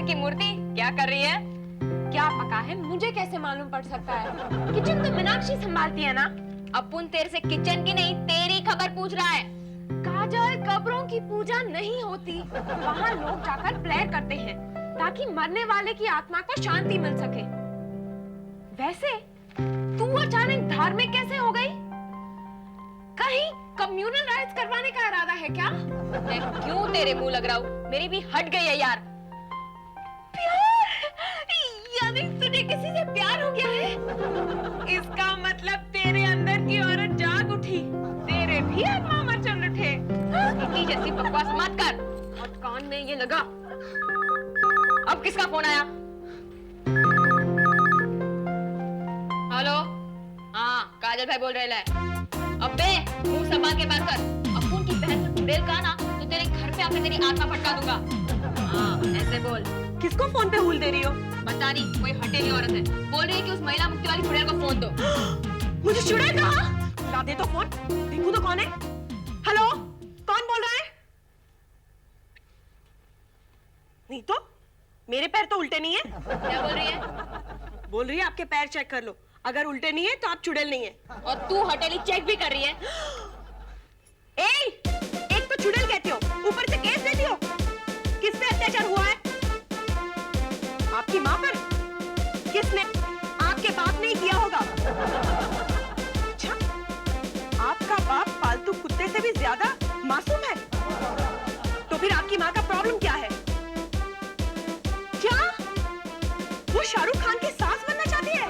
घर की मूर्ति क्या कर रही है? क्या पका है मुझे कैसे मालूम पड़ सकता है? किचन तो मीनाक्षी संभालती है ना। अपुन तेरे से किचन की नहीं तेरी खबर पूछ रहा है। काजल, कब्रों की पूजा नहीं होती, वहाँ लोग जाकर प्रेयर करते हैं ताकि मरने वाले की आत्मा को शांति मिल सके। वैसे तू अचानक धार्मिक कैसे हो गई? कहीं कम्युनल राइट्स करवाने का इरादा है क्या? मैं क्यों तेरे मुंह लग रहा हूँ? मेरी भी हट गई है यार। प्यार? यानी तुझे किसी से प्यार हो गया है? इसका मतलब तेरे अंदर की औरत जाग उठी, तेरे भी आत्मा मर चल उठे। इतनी जैसी बकवास मत कर। और कान में ये लगा। अब किसका फोन आया? हेलो? हाँ, काजल भाई बोल रहे हैं। अबे मुंह संभाल के बात कर। अपुन की बहन को चुड़ैल कहा ना तो तेरे घर पे आकर तेरी आत्मा फटका दूंगा। हाँ, ऐसे बोल। किसको फोन पे हुल दे रही हो? बता नहीं, कोई हटेली औरत है, बोल रही है कि उस महिला मुक्ति वाली चुड़ैल को फोन दो। मुझे चुड़ैल कहा? ला दे तो फोन, देखूं तो कौन है। हेलो, कौन बोल रहा है? नहीं तो मेरे पैर तो उल्टे नहीं है। क्या बोल रही है? बोल रही है आपके पैर चेक कर लो, अगर उल्टे नहीं है तो आप चुड़ैल नहीं है। और तू हटेली चेक भी कर रही है? एक तो चुड़ैल कहती हो, ऊपर से केस देती हो। किस पे अत्याचार हुआ है? आपकी माँ पर? किसने? आपके बाप ने ही किया होगा। अच्छा, आपका बाप पालतू कुत्ते से भी ज्यादा मासूम है? तो फिर आपकी माँ का प्रॉब्लम क्या है? क्या वो शाहरुख खान की सास बनना चाहती है?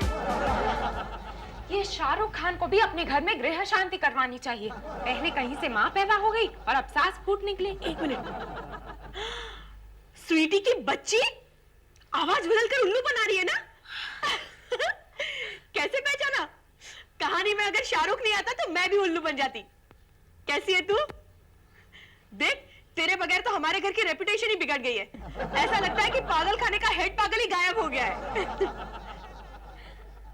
ये शाहरुख खान को भी अपने घर में गृह शांति करवानी चाहिए। पहले कहीं से माँ पैदा हो गई और अब सास फूट निकले। एक मिनट, स्वीटी की बच्ची आवाज बदलकर उल्लू बना रही है ना? कैसे पहचाना? कहानी में अगर शाहरुख नहीं आता तो मैं भी उल्लू बन जाती। कैसी है तू? देख, तेरे बगैर तो हमारे घर की रेपुटेशन ही बिगड़ गई है। ऐसा लगता है कि पागल खाने का हेड पागल ही गायब हो गया है।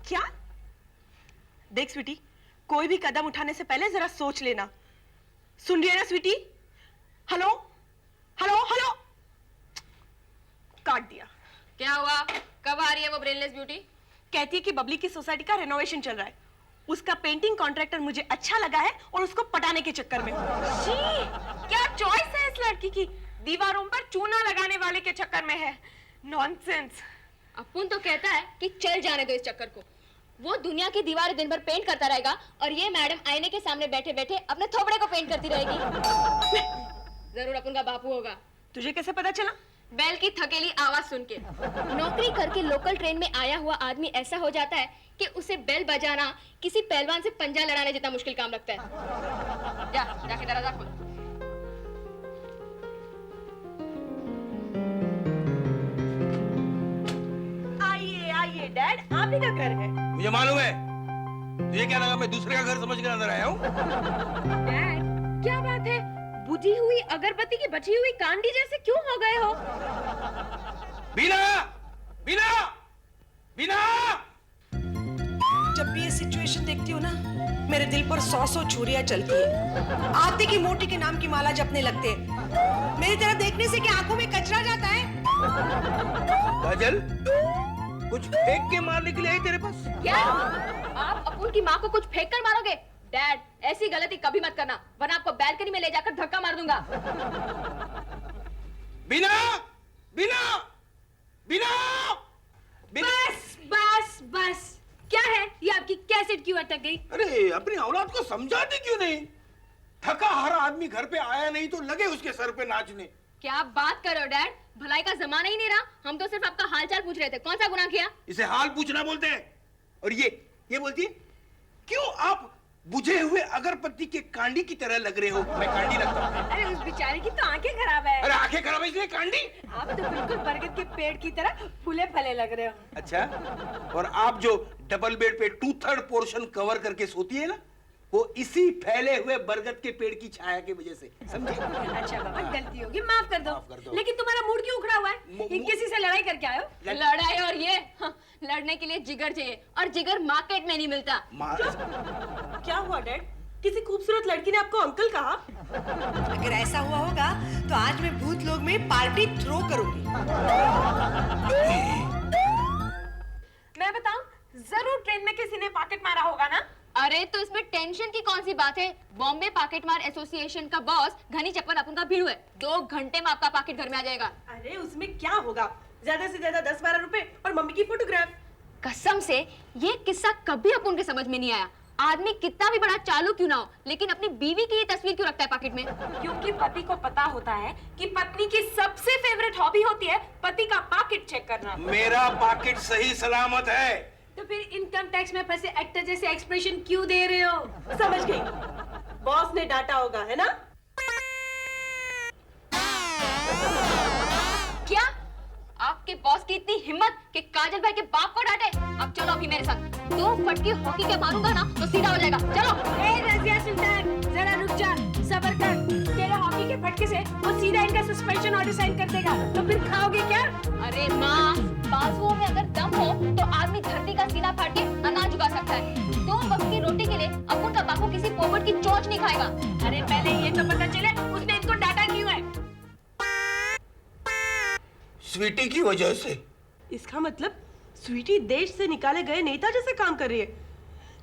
क्या? देख स्वीटी, कोई भी कदम उठाने से पहले जरा सोच लेना। सुन रही है ना स्वीटी? Hello hello hello. काट दिया। क्या हुआ? कब आ रही है वो ब्रेनलेस ब्यूटी? कहती है कि बबली की सोसाइटी का रेनोवेशन चल रहा है, उसका पेंटिंग कॉन्ट्रैक्टर मुझे अच्छा लगा है और उसको पटाने के चक्कर में। शी, क्या चॉइस है इस लड़की की, दीवारों पर चूना लगाने वाले के चक्कर में है। नॉनसेंस। अपुन तो कहता है कि चल जाने दो इस चक्कर को। वो दुनिया की दीवारें दिन भर पेंट करता रहेगा और ये मैडम आईने के सामने बैठे बैठे अपने थोबड़े को पेंट करती रहेगी। जरूर अपुन का बापू होगा। तुझे कैसे पता चला? बैल की थकेली आवाज सुन के। नौकरी करके लोकल ट्रेन में आया हुआ आदमी ऐसा हो जाता है कि उसे बेल बजाना किसी पहलवान से पंजा लड़ाने जितना मुश्किल काम लगता है। जाके दरवाजा खोल। आइए आइए डैड, आप ही का घर है। मुझे मालूम है। तुझे क्या लगा मैं दूसरे का घर समझ कर अंदर आया हूँ? डैड, क्या बात है? बुझी हुई अगरबत्ती की बची हुई कांडी जैसे क्यों हो गए हो? बीना! बीना! बीना! जब भी ये सिचुएशन देखती हूँ ना, मेरे दिल पर 100 छुरियां चलती है। आते की मोटी के नाम की माला जपने लगते हैं। मेरी तरह देखने से क्या आंखों में कचरा जाता है? काजल, कुछ फेंक के मारने के लिए आई तेरे पास? क्या? आप अपुन की माँ को कुछ फेंक कर मारोगे? डैड, ऐसी गलती कभी मत करना, वरना आपको बैल्कनी में ले जाकर धक्का मार दूंगा। बीना! बीना! बीना! बीना! बस बस बस, क्या है ये? आपकी कैसेट क्यों अटक गई? अरे अपनी औलाद को समझाते क्यों नहीं? थका हारा आदमी घर पे आया नहीं तो लगे उसके सर पे नाचने। क्या आप बात कर रहे हो डैड? भलाई का जमाना ही नहीं रहा। हम तो सिर्फ आपका हालचाल पूछ रहे थे। कौन सा गुनाह किया? इसे हाल पूछना बोलते हैं। और ये बोलती है क्यों आप बुझे हुए अगरबत्ती के कांडी की तरह लग रहे हो? मैं कांडी लगता हूँ? अरे उस बेचारे की तो आंखें खराब है। अरे आंखें खराब है इसलिए कांडी? आप तो बिल्कुल बरगद के पेड़ की तरह फूले फले लग रहे हो। अच्छा, और आप जो डबल बेड पे 2/3 पोर्शन कवर करके सोती है ना, वो इसी फैले हुए बरगद के पेड़ की छाया की वजह से, समझे? अच्छा बाबा, गलती होगी, माफ कर दो। माफ कर दो। लेकिन तुम्हारा मूड क्यों उखड़ा हुआ है? किसी से लड़ाई करके आए हो? लड़ाई और ये लड़ने के लिए जिगर चाहिए और जिगर मार्केट में नहीं मिलता। क्या हुआ डैड? किसी खूबसूरत लड़की ने आपको अंकल कहा? अगर ऐसा हुआ होगा तो आज मैं भूत लोग में पार्टी थ्रो करूंगी। मैं बताऊं, जरूर ट्रेन में किसी ने पॉकेट मारा होगा ना? अरे तो इसमें टेंशन की कौन सी बात है? बॉम्बे पॉकेटमार एसोसिएशन का बॉस घनी चप्पन अपन का भीड़ू है। 2 घंटे में आपका पॉकेट घर में आ जाएगा। अरे उसमें क्या होगा, ज्यादा से ज्यादा 10-12 रुपए और मम्मी की फोटोग्राफ। कसम से ये किस्सा कभी अपन के समझ में नहीं आया। आदमी कितना भी बड़ा चालू क्यों ना हो, लेकिन अपनी बीवी की ये तस्वीर क्यों रखता है पॉकेट में? क्योंकि पति को पता होता है कि पत्नी की सबसे फेवरेट हॉबी होती है पति का पॉकेट चेक करना। मेरा पॉकेट सही सलामत है। तो फिर इनकम टैक्स में फंसे एक्टर जैसे एक्सप्रेशन क्यों दे रहे हो? समझ गई, बॉस ने डांटा होगा, है ना? क्या आपके बॉस की इतनी हिम्मत कि काजल भाई के बाप को डांटे? अब चलो अभी मेरे साथ। 2 फटके हॉकी के मारूंगा ना तो सीधा हो जाएगा। चलो। ए रजिया सुल्तान, जरा रुक जा, सब्र कर। तेरे हॉकी के फटके से वो सीधा इनका सस्पेंशन ऑर्डर साइन कर देगा। तो फिर खाओगे क्या? अरे माँ, बाजुओं में अगर दम हो तो आदमी धरती का सीना फाड़ के अनाज उगा सकता है। 2 वक्त की रोटी के लिए अपन का बापू किसी पोपट की चोंच नहीं खाएगा। अरे पहले ये तो पता चले उसने इनको डांटा क्यों है? स्वीटी की वजह से। इसका मतलब स्वीटी देश से निकाले गए नेता जैसे काम कर रही है।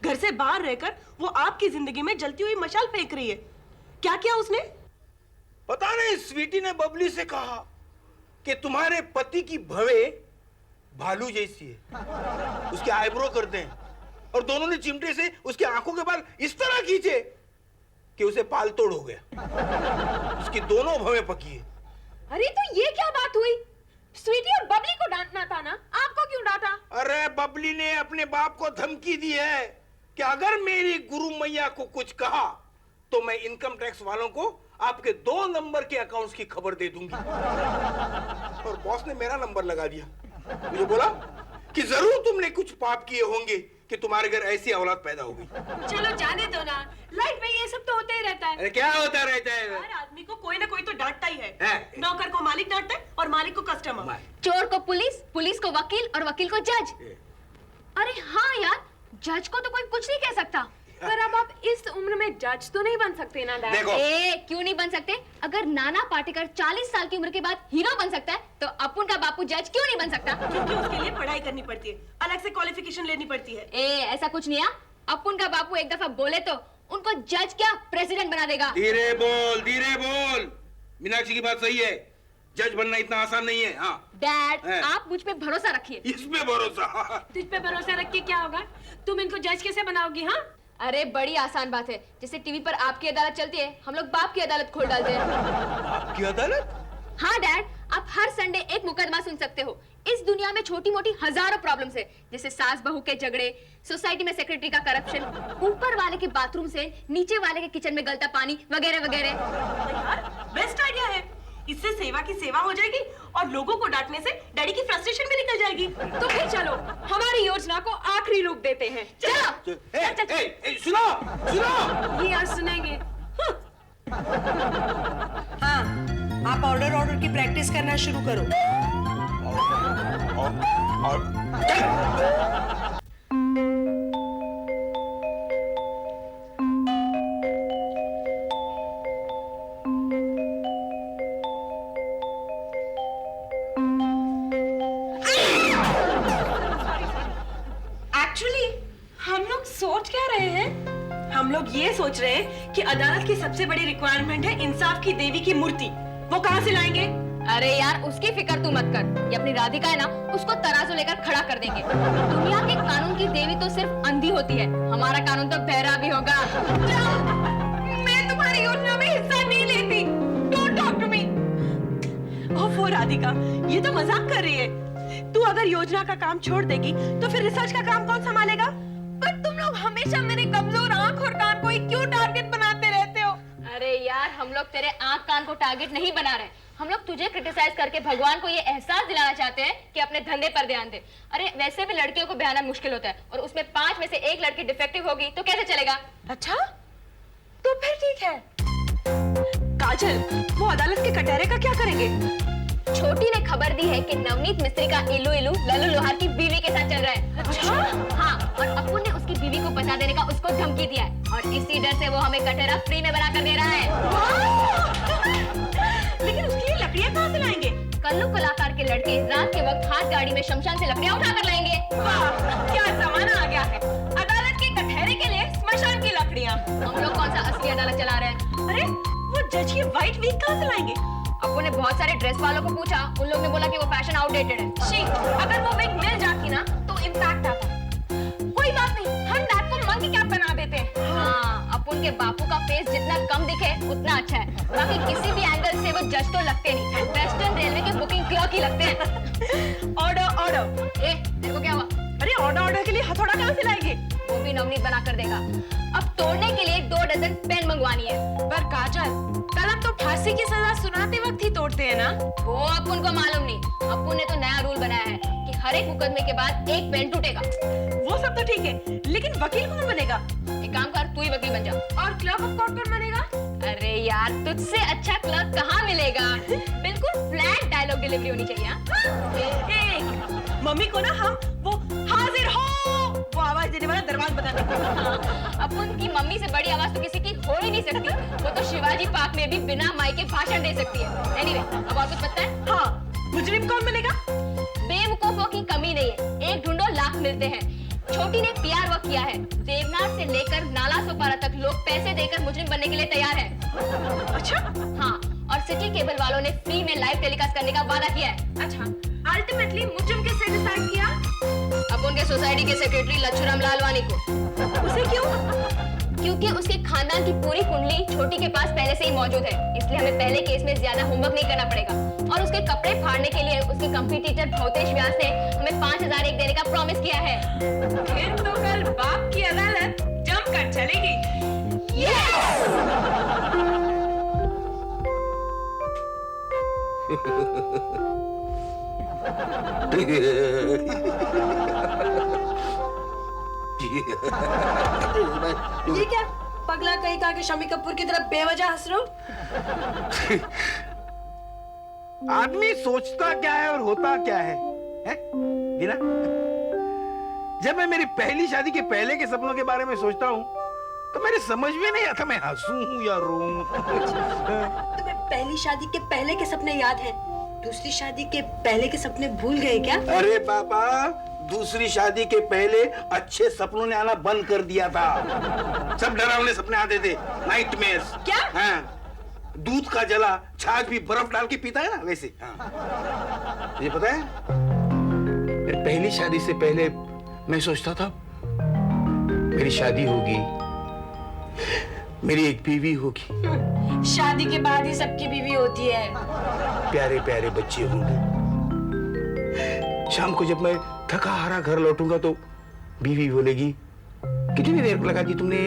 घर से बाहर रहकर वो आपकी जिंदगी में जलती हुई मशाल फेंक रही है। क्या किया उसने? पता नहीं, स्वीटी ने बबली से कहा कि तुम्हारे पति की भवे भालू जैसी है, उसके आईब्रो करते हैं, और दोनों ने चिमटे से उसकी आंखों के बाल इस तरह खींचे कि उसे पाल तोड़ हो गया। उसकी दोनों भवे पकी है। अरे तो ये क्या बात हुई? स्वीटी और बबली को डांटना था ना, आपको क्यों डांटा? अरे बबली ने अपने बाप को धमकी दी है कि अगर मेरी गुरु मैया को कुछ कहा तो मैं इनकम टैक्स वालों को आपके 2 नंबर के अकाउंट्स की खबर दे दूंगी। और बॉस ने मेरा नंबर लगा दिया। मुझे बोला कि जरूर तुमने कुछ पाप किए होंगे कि तुम्हारे घर ऐसी औलाद पैदा हो गई। चलो जाने दो ना, लाइफ में ये सब तो होता ही रहता है। अरे क्या होता रहता है? हर आदमी को कोई ना कोई तो डांटता ही है। है। नौकर को मालिक डांटता है और मालिक को कस्टमर। चोर को पुलिस, पुलिस को वकील और वकील को जज। अरे हाँ यार, जज को तो कोई कुछ नहीं कह सकता। पर अब आप इस उम्र में जज तो नहीं बन सकते ना डैड। देखो। क्यों नहीं बन सकते? अगर नाना पाटेकर 40 साल की उम्र के बाद हीरो बन सकता है तो अपन का बापू जज क्यों नहीं बन सकता? क्योंकि उसके लिए पढ़ाई करनी पड़ती है, अलग से क्वालिफिकेशन लेनी पड़ती है। ऐसा कुछ नहीं है। अपन का बापू एक दफा बोले तो उनको जज क्या प्रेसिडेंट बना देगा। धीरे बोल, धीरे बोल। मीनाक्षी की बात सही है, जज बनना इतना आसान नहीं है। हाँ डैड, है। आप मुझ पे भरोसा रखिए। इस पे भरोसा। तुझ पे भरोसा रख के क्या होगा? तुम इनको जज कैसे बनाओगी? हाँ, अरे बड़ी आसान बात है। जैसे टीवी पर आपकी अदालत चलती है, हम लोग बाप की अदालत खोल डालते हैं। आपकी अदालत? हाँ डैड, आप हर संडे एक मुकदमा सुन सकते हो। इस दुनिया में छोटी मोटी हजारों प्रॉब्लम्स है, जैसे सास बहू के झगड़े, सोसाइटी में सेक्रेटरी का करप्शन, ऊपर वाले के बाथरूम से नीचे वाले के किचन में गलता पानी, वगैरह वगैरह। यार बेस्ट आइडिया है। इससे सेवा की सेवा हो जाएगी और लोगों को डांटने से डैडी की फ्रस्ट्रेशन भी निकल जाएगी। तो फिर चलो हमारी योजना को आखिरी रूप देते हैं। चलो। सुनो सुनो। ये आज सुनेंगे। हाँ, आप ऑर्डर की प्रैक्टिस करना शुरू करो। एक्चुअली हम लोग सोच क्या रहे हैं? हम लोग ये सोच रहे हैं कि अदालत की सबसे बड़ी रिक्वायरमेंट है इंसाफ की देवी की मूर्ति। वो कहाँ से लाएंगे? अरे यार उसकी फिक्र तू मत कर, ये अपनी राधिका है ना, उसको तराजू लेकर खड़ा कर देंगे। दुनिया के कानून की देवी तो सिर्फ अंधी होती है, हमारा कानून तो बहरा भी होगा। मैं तुम्हारी योजना में हिस्सा नहीं लेती। Don't talk to me। ओफो राधिका, ये तो मजाक कर रही है। तू अगर योजना का काम छोड़ देगी तो फिर रिसर्च का काम कौन संभालेगा? पर तुम लोग हमेशा मेरे कमजोर आंख और कान को ही क्यों टारगेट बनाते रहते हो? अरे यार हम लोग तेरे आंख कान को टारगेट नहीं बना रहे, हम लोग तुझे क्रिटिसाइज करके भगवान को ये एहसास दिलाना चाहते हैं कि अपने धंधे पर ध्यान दे। अरे वैसे भी लड़कियों को बयाना मुश्किल होता है, और उसमें 5 में से 1 लड़की डिफेक्टिव होगी तो कैसे चलेगा? अच्छा, तो फिर ठीक है। काजल, वो अदालत के कटहरे का क्या करेंगे? छोटी ने खबर दी है कि नवनीत मिस्त्री का इलू इलू लल्लू लोहार की बीवी के साथ चल रहा है। अच्छा? हाँ, और अपुन ने उसकी बीवी को बता देने का उसको धमकी दिया है और इसी डर से वो हमें कटहरा फ्री में बना कर दे रहा है। लेकिन उसके लिए लकड़ियाँ कहाँ से लाएंगे? कल्लू कलाकार के लड़के रात के वक्त हाथ गाड़ी में शमशान से लकड़ियाँ उठा कर लाएंगे। वाह, क्या जमाना आ गया है। अदालत के कटहरे के लिए स्मशान की लकड़ियाँ। हम लोग कौन सा असली अदालत चला रहे हैं? अरे वो जज की व्हाइट वीक कहाँ से लाएंगे? अपुन ने बहुत सारे ड्रेस वालों को पूछा, उन लोग ने बोला कि वो फैशन आउटडेटेड है। शी, अगर वो विग मिल जाती ना तो इम्पैक्ट आता। कोई बात नहीं, हम नाक को मंकी कैप बना देते हैं। हाँ, अपुन के बापू का फेस जितना कम दिखे उतना अच्छा है। बाकी किसी भी एंगल से वो जज तो लगते नहीं, वेस्टर्न रेलवे के बुकिंग क्लर्क ही लगते हैं। Order order. तेरे को क्या हुआ? अरे ऑर्डर के लिए हथौड़ा कहाँ से लाएंगे? वो भी नवनीत बना कर देगा। अब तोड़ने के लिए 2 डजन पेन मंगवानी है। पर काजल, कल हम तो फांसी की सजा सुनाते वक्त ही तोड़ते हैं ना? वो अपुन को मालूम नहीं। अपुन ने तो नया रूल बनाया है कि हर एक मुकदमे के बाद एक पेन टूटेगा। वो सब तो ठीक है, लेकिन वकील कौन बनेगा? एक काम कर, तू ही वकील बन जा। और क्लर्क ऑफ कोर्ट कौन बनेगा? अरे यार, तुझसे अच्छा क्लर्क कहाँ मिलेगा? बिल्कुल फ्लैट डायलॉग डिलीवरी होनी चाहिए। मम्मी को ना हम वो हाजिर हो वो आवाज देने वाला दरबार बनाने को। अपुन की मम्मी से बड़ी आवाज तो किसी की हो ही नहीं सकती। वो तो शिवाजी पार्क में भी बिना माइक के भाषण दे सकती है। एनीवे, अब और कुछ पता है? हाँ, मुजरिम कौन बनेगा? बेवकूफों की कमी नहीं है, एक ढूंढो लाख मिलते हैं। छोटी ने पीआर वर्क किया है। देवनाथ से लेकर नाला सोपारा तक लोग पैसे देकर मुजरिम बनने के लिए तैयार है। अच्छा? हाँ, और सिटी केबल वालों ने फ्री में लाइव टेलीकास्ट करने का वादा किया है। अच्छा, अल्टीमेटली मुजरिम किससे डिसाइड किया? अब उनके सोसाइटी के सेक्रेटरी लच्छूराम लालवानी को। उसे क्यों? क्योंकि उसके खानदान की पूरी कुंडली छोटी के पास पहले से ही मौजूद है, इसलिए हमें पहले केस में ज्यादा होमवर्क नहीं करना पड़ेगा। और उसके कपड़े फाड़ने के लिए उसके कंपटीटर भवतेश व्यास ने हमें 5000 एक देने का प्रॉमिस किया है। फिर तो कल बाप की अदालत जमकर चलेगी। ये क्या पगला कहीं का कि शम्मी कपूर की तरफ बेवजह हंस रहे हो? आदमी सोचता क्या है और होता क्या है? बिना जब मैं मेरी पहली शादी के पहले के सपनों के बारे में सोचता हूँ तो मेरे समझ में नहीं आता मैं हंसूं या रोऊं। तुम्हें पहली शादी के पहले के सपने याद हैं? दूसरी शादी के पहले के सपने भूल गए क्या? अरे बाबा, दूसरी शादी के पहले अच्छे सपनों ने आना बंद कर दिया था। सब डरावने सपने आते थे, नाइटमेयर्स। क्या? हाँ, दूध का जला छाछ भी बर्फ डाल के पीता है ना, वैसे। हाँ। ये पता है, मेरी पहली शादी से पहले मैं सोचता था मेरी शादी होगी, मेरी एक बीवी होगी। शादी के बाद ही सबकी बीवी होती है। प्यारे प्यारे बच्चे होंगे। शाम को जब मैं थका हारा घर लौटूंगा तो बीवी बोलेगी, कितनी देर लगा दी तुमने?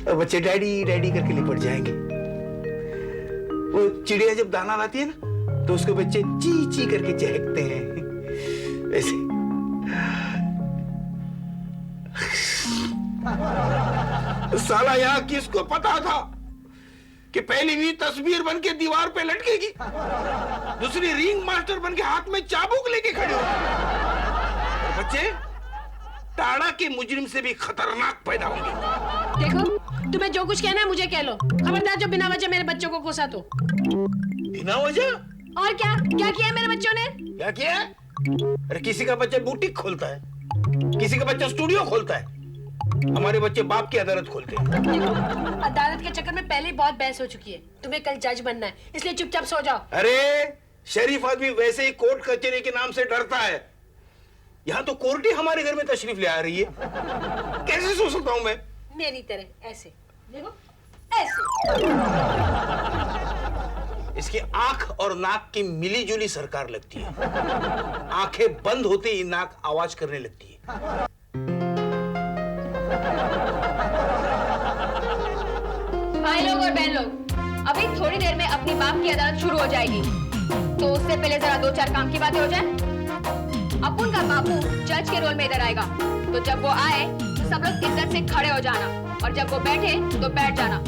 और बच्चे डैडी डैडी करके लिपट जाएंगे। वो चिड़िया जब दाना लाती है ना तो उसके बच्चे ची ची करके चहकते हैं, वैसे। साला यहाँ किसको पता था कि पहली भी तस्वीर बन के दीवार पे लटकेगी, दूसरी रिंग मास्टर बन के हाथ में चाबुक लेके खड़े होगी। बच्चे टाड़ा के मुजरिम से भी खतरनाक पैदा होंगे। देखो, तुम्हें जो कुछ कहना है मुझे कह लो। खबरदार जो बिना वजह मेरे बच्चों को कोसा तो। बिना वजह? और क्या क्या किया है मेरे बच्चों ने? क्या किया? अरे किसी का बच्चा बुटीक खोलता है, किसी का बच्चा स्टूडियो खोलता है, हमारे बच्चे बाप की अदालत खोलते हैं। देखो, अदालत के चक्कर में पहले ही बहुत बहस हो चुकी है। तुम्हें कल जज बनना है, इसलिए चुपचाप सो जाओ। अरे शरीफ आदमी वैसे ही कोर्ट कचहरी के नाम से डरता है, यहाँ तो कोर्ट ही हमारे घर में तशरीफ ले आ रही है। कैसे सो सकता हूँ मैं? मेरी तरह ऐसे देखो, ऐसे। इसकी आंख और नाक की मिली जुली सरकार लगती है। आंखें बंद होते ही नाक आवाज करने लगती है। भाई लोग और बहन लोग, अभी थोड़ी देर में अपनी बाप की अदालत शुरू हो जाएगी, तो उससे पहले जरा 2-4 काम की बातें हो जाए। अपुन का बापू जज के रोल में इधर आएगा, तो जब वो आए तो सब लोग इज्जत से खड़े हो जाना, और जब वो बैठे तो बैठ जाना।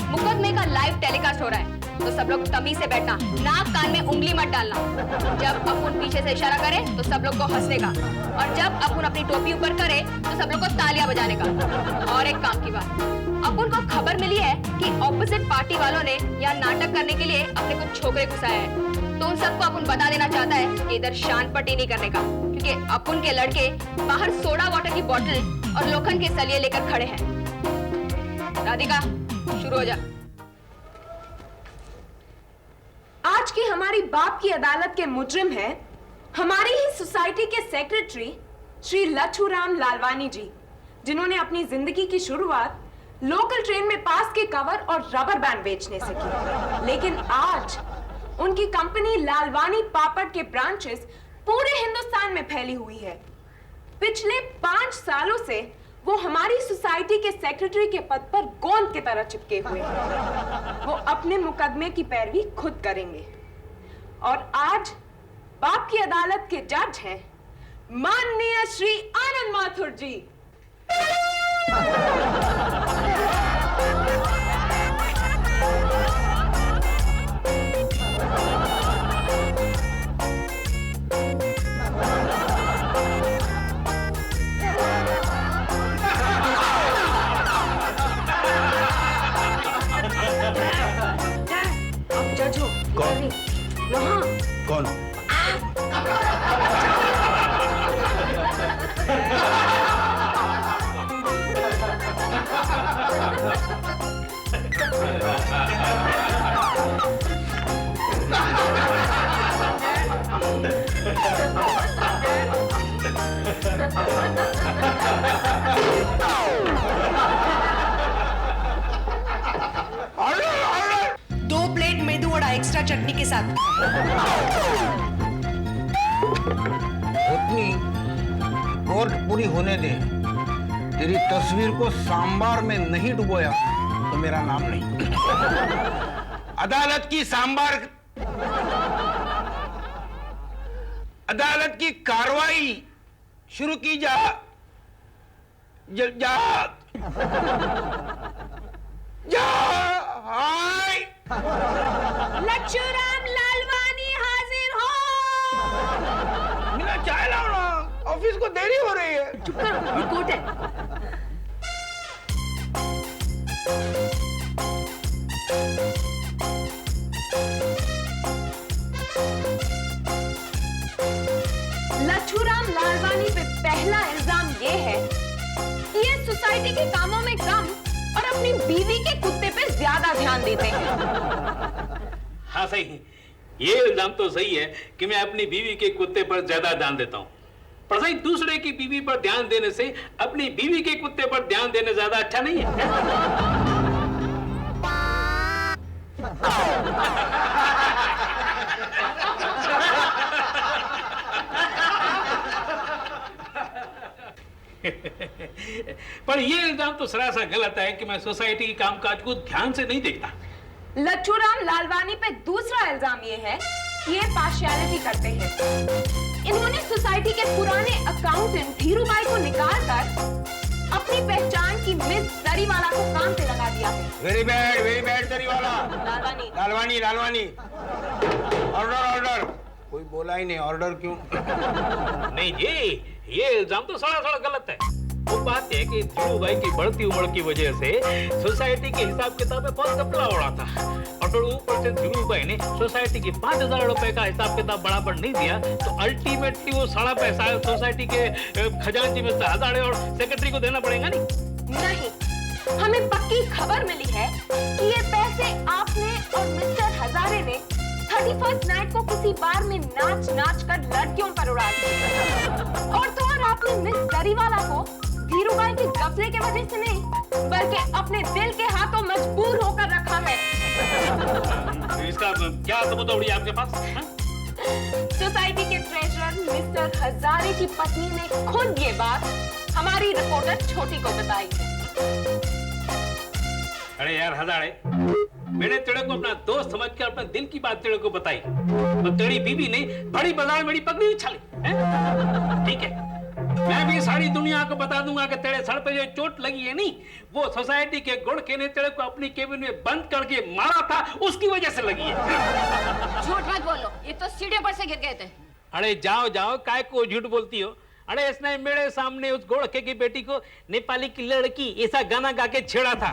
मुकदमे का लाइव टेलीकास्ट हो रहा है, तो सब लोग तमीज से बैठना, नाक कान में उंगली मत डालना। जब अपुन पीछे से इशारा करे तो सब लोग को हंसने का, और जब अपुन अपनी टोपी ऊपर करे तो सब लोग को तालियां बजाने का। और एक काम की बात, अपुन को खबर मिली है कि ऑपोजिट पार्टी वालों ने यहाँ नाटक करने के लिए अपने कुछ छोकरे घुसाए हैं, तो उन सबको अपुन बता देना चाहता है कि इधर शान पट्टी नहीं करने का, क्योंकि अपुन के लड़के बाहर सोडा वाटर की बोतल और लोखंड के सलिए लेकर खड़े हैं। राधिका, शुरू हो जा। आज की हमारी बाप की अदालत के मुजरिम हैं हमारी ही सोसाइटी के सेक्रेटरी श्री लच्छूराम लालवानी जी, जिन्होंने अपनी जिंदगी की शुरुआत लोकल ट्रेन में पास के कवर और रबर बैंड बेचने से की। लेकिन आज उनकी कंपनी लालवानी पापड़ के ब्रांचेस पूरे हिंदुस्तान में फैली हुई है। पिछले 5 सालों से वो हमारी सोसाइटी के सेक्रेटरी के पद पर गोंद की तरह चिपके हुए हैं। वो अपने मुकदमे की पैरवी खुद करेंगे। और आज बाप की अदालत के जज हैं माननीय श्री आनंद माथुर जी। अब जज हो। कौन? वहाँ कौन? दो प्लेट मेदू वड़ा एक्स्ट्रा चटनी के साथ। इतनी कोर्ट पूरी होने दे। तेरी तस्वीर को सांबार में नहीं डुबोया तो मेरा नाम नहीं। अदालत की कार्रवाई शुरू की जा। हाय। लच्छूराम लालवानी हाजिर हो। मेरा चाय लाओ ना, ऑफिस को देरी हो रही है। चुप करो, ये कोर्ट है। लच्छूराम लालवानी पे पहला इल्जाम ये है कि ये सोसाइटी के कामों में कम और अपनी बीवी के कुत्ते पे ज्यादा ध्यान देते हैं। हाँ सही, ये इल्जाम तो सही है कि मैं अपनी बीवी के कुत्ते पर ज्यादा ध्यान देता हूँ, पर सही दूसरे की बीवी पर ध्यान देने से अपनी बीवी के कुत्ते पर ध्यान देने ज्यादा अच्छा नहीं है। पर यह इल्जाम तो सरासर गलत है कि मैं सोसाइटी के कामकाज को ध्यान से नहीं देखता। लच्छूराम लालवानी पे दूसरा इल्जाम ये है कि ये पार्शियलिटी करते हैं। इन्होंने सोसाइटी के पुराने अकाउंटेंट धीरूभाई को निकालकर अपनी पहचान की मिस दरीवाला को काम पे लगा दिया है। वेरी बैड दरीवाला। लालवानी। ऑर्डर। कोई बोला ही नहीं, ऑर्डर क्यों? नहीं जी, ये इल्जाम तो सड़ा गलत है। वो बात है कि धीरूभाई की बढ़ती उम्र की वजह से सोसाइटी के हिसाब किताब में बहुत घपला हो रहा था, और फिर ऊपर से धीरूभाई ने सोसाइटी के 5,000 रुपए का हिसाब किताब बराबर नहीं दिया, तो अल्टीमेटली वो सारा पैसा सोसाइटी के खजांची में हजारे और सेक्रेटरी को देना पड़ेगा। नहीं, हमें पक्की खबर मिली है कि ये पैसे आपने और मिस्टर हजारे ने 31st नाइट को किसी बार में नाच कर लड़कियों पर उड़ा दिया। और तो और आपने मिस दरीवाला को धीरूभाई के गफले के वजह से नहीं, बल्कि अपने दिल के हाथों मजबूर होकर रखा है। इसका क्या सबूत है आपके पास? सोसाइटी के ट्रेजरर मिस्टर हजारे की पत्नी ने खुद ये बात हमारी रिपोर्टर छोटी को बताई है। अरे यार हजारे, मैंने तेरे को अपना दोस्त समझ कर अपने दिल की बात तेरे को बताई, और तेरी बीवी ने बड़ी बाजार मेरी पगड़ी उछाली। ठीक है, मैं भी सारी दुनिया को बता दूंगा कि तेरे सर पे जो चोट लगी है नहीं, वो सोसाइटी के गुड़के ने तेरे को अपनी केबिन में बंद करके मारा था, उसकी वजह से लगी है। झूठ मत बोलो, ये तो सीढ़ियों पर से गिर गए थे। अरे जाओ जाओ, काय को झूठ बोलती हो? अरे इसने मेरे सामने उस गोड़खे की बेटी को नेपाली की लड़की ऐसा गाना गा के छेड़ा था।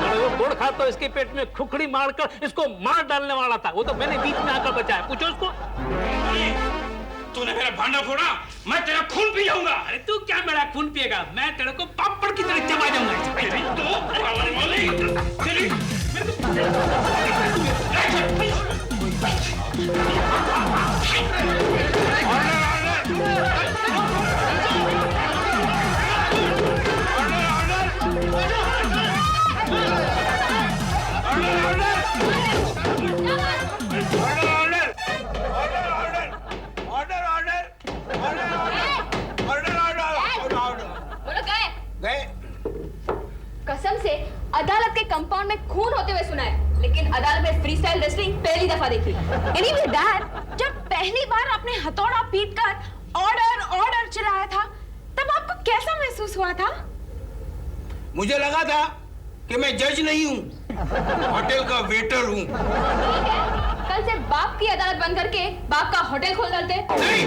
और वो गोड़खा तो इसके पेट में खुखड़ी मारकर इसको मार डालने वाला था। वो तो मैंने बीच में आकर बचाया। पूछो उसको। तूने मेरा भांडा फोड़ा, मैं तेरा खून पी जाऊंगा। अरे तू क्या मेरा खून पिएगा? मैं तेरे को पापड़ की तरह चबा बोलो गए। कसम से अदालत के कंपाउंड में खून होते हुए सुना है, लेकिन अदालत में फ्रीस्टाइल रेसलिंग पहली दफा देखी। एनीवे डैड, जब पहली बार आपने हथौड़ा पीटकर ऑर्डर ऑर्डर चिल्लाया था, तब आपको कैसा महसूस हुआ था? मुझे लगा था कि मैं जज नहीं हूँ, होटल का वेटर हूँ। कल से बाप की अदालत बंद करके बाप का होटल खोल डालते। नहीं,